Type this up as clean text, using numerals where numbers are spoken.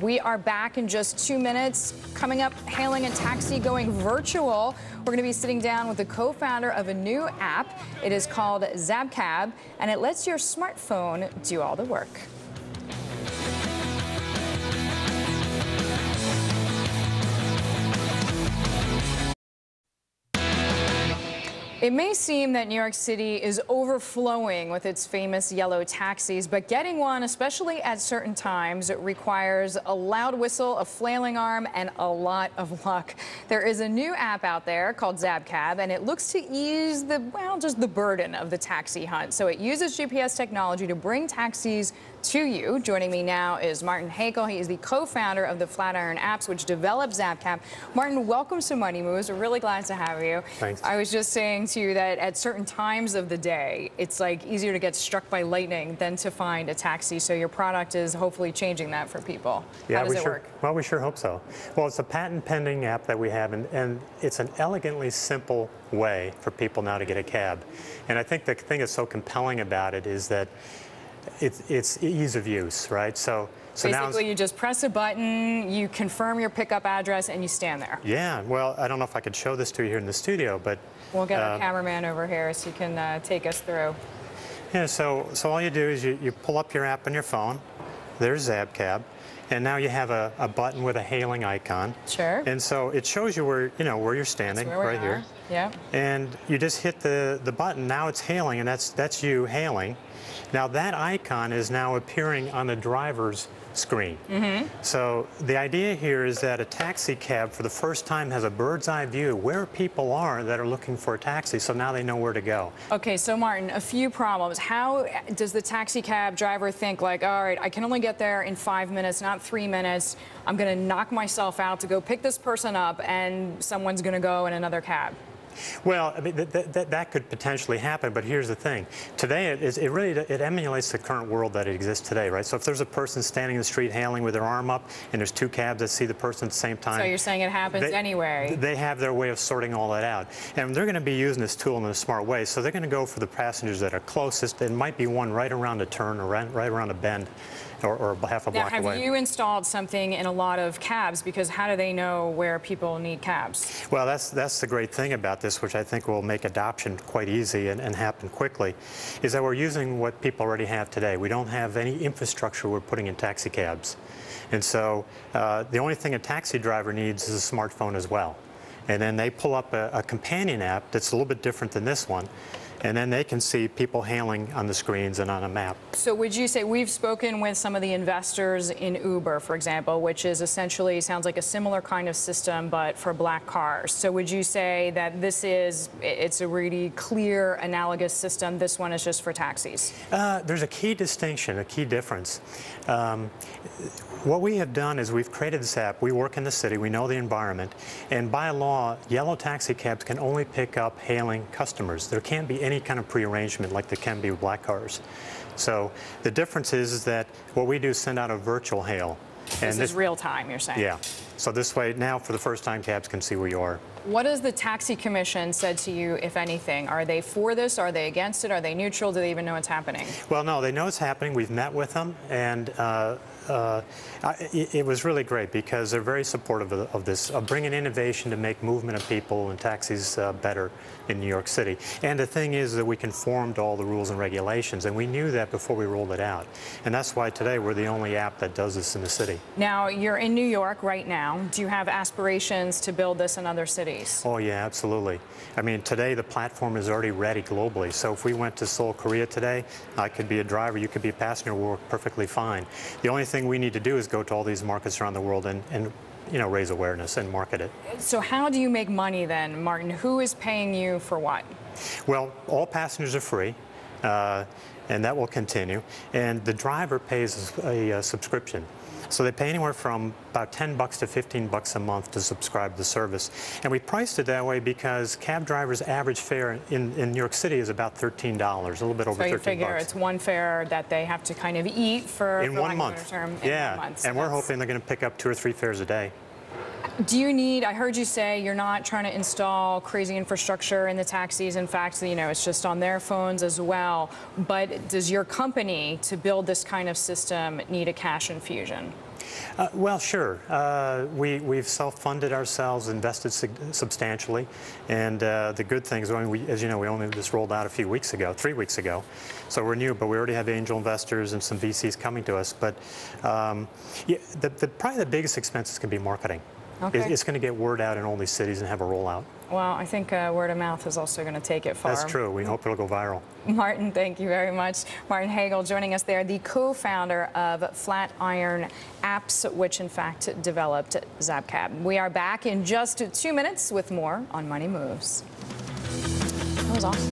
We are back in just 2 minutes. Coming up, hailing a taxi going virtual. We're going to be sitting down with the co-founder of a new app. It is called ZabKab, and it lets your smartphone do all the work. It may seem that New York City is overflowing with its famous yellow taxis, but getting one, especially at certain times, requires a loud whistle, a flailing arm, and a lot of luck. There is a new app out there called ZabKab, and it looks to ease just the burden of the taxi hunt. So it uses GPS technology to bring taxis to you. Joining me now is Martin Heikel. He is the co-founder of the Flatiron Apps, which developed ZabKab. Martin, welcome to Money Moves. We're really glad to have you. Thanks. I was just saying to you that at certain times of the day, it's like easier to get struck by lightning than to find a taxi. So your product is hopefully changing that for people. Yeah, how does it work? Well, we sure hope so. Well, it's a patent pending app that we have, and it's an elegantly simple way for people now to get a cab. And I think the thing that's so compelling about it is that it's ease of use, right? So basically, you just press a button, you confirm your pickup address, and you stand there. Yeah, well, I don't know if I could show this to you here in the studio, but we'll get our cameraman over here so you can take us through. Yeah, so all you do is you pull up your app on your phone. There's ZabKab, and now you have a button with a hailing icon. Sure. And so it shows you where you're standing, right here. Yeah. And you just hit the button. Now it's hailing, and that's you hailing. Now that icon is now appearing on the driver's screen. Mm-hmm. So the idea here is that a taxi cab for the first time has a bird's eye view where people are that are looking for a taxi, so now they know where to go. Okay, so Martin, a few problems. How does the taxi cab driver think, like, all right, I can only get there in 5 minutes, not 3 minutes. I'm going to knock myself out to go pick this person up, and someone's going to go in another cab? Well, I mean, that could potentially happen, but here's the thing. Today, it emulates the current world that exists today, right? So if there's a person standing in the street hailing with their arm up, and there's two cabs that see the person at the same time. So you're saying it happens anyway? They have their way of sorting all that out. And they're going to be using this tool in a smart way, so they're going to go for the passengers that are closest. There might be one right around a turn or right around a bend. Or half a block away. Now, have you installed something in a lot of cabs? Because how do they know where people need cabs? Well, that's the great thing about this, which I think will make adoption quite easy and happen quickly, is that we're using what people already have today. We don't have any infrastructure we're putting in taxi cabs. And so the only thing a taxi driver needs is a smartphone as well. And then they pull up a companion app that's a little bit different than this one. And then they can see people hailing on the screens and on a map. So would you say, we've spoken with some of the investors in Uber, for example, which is essentially, sounds like a similar kind of system, but for black cars. So would you say that it's a really clear, analogous system? This one is just for taxis? There's a key distinction, a key difference. What we have done is we've created this app. We work in the city, we know the environment, and by law, yellow taxi cabs can only pick up hailing customers. There can't be any kind of prearrangement like there can be with black cars. So the difference is that what we do is send out a virtual hail. This is real time, you're saying? Yeah. So this way, now for the first time, cabs can see where you are. What has the taxi commission said to you, if anything? Are they for this? Are they against it? Are they neutral? Do they even know what's happening? Well, no, they know it's happening. We've met with them, and it was really great because they're very supportive of this, of bringing innovation to make movement of people and taxis better in New York City. And the thing is that we conform to all the rules and regulations, and we knew that before we rolled it out. And that's why today we're the only app that does this in the city. Now, you're in New York right now. Do you have aspirations to build this in other cities? Oh, yeah, absolutely. I mean, today the platform is already ready globally. So if we went to Seoul, Korea today, I could be a driver, you could be a passenger, we'll work perfectly fine. The only thing we need to do is go to all these markets around the world and raise awareness and market it. So how do you make money then, Martin? Who is paying you for what? Well, all passengers are free, and that will continue. And the driver pays a subscription. So they pay anywhere from about $10 to $15 a month to subscribe to the service. And we priced it that way because cab drivers' average fare in New York City is about $13, a little bit over $13. So you figure it's one fare that they have to kind of eat for 1 month. In 1 month. And we're hoping they're going to pick up 2 or 3 fares a day. Do you need, I heard you say you're not trying to install crazy infrastructure in the taxis. In fact, it's just on their phones as well. But does your company, to build this kind of system, need a cash infusion? Well, sure. We've self-funded ourselves, invested substantially, and the good thing is, as you know, we only just rolled out a few weeks ago, 3 weeks ago, so we're new, but we already have angel investors and some VCs coming to us. But yeah, probably the biggest expense is going to be marketing. Okay. It's going to get word out in all these cities and have a rollout. Well, I think word of mouth is also going to take it far. That's true. We hope it'll go viral. Martin, thank you very much. Martin Heikel joining us there, the co-founder of Flatiron Apps, which in fact developed ZabKab. We are back in just 2 minutes with more on Money Moves. That was awesome.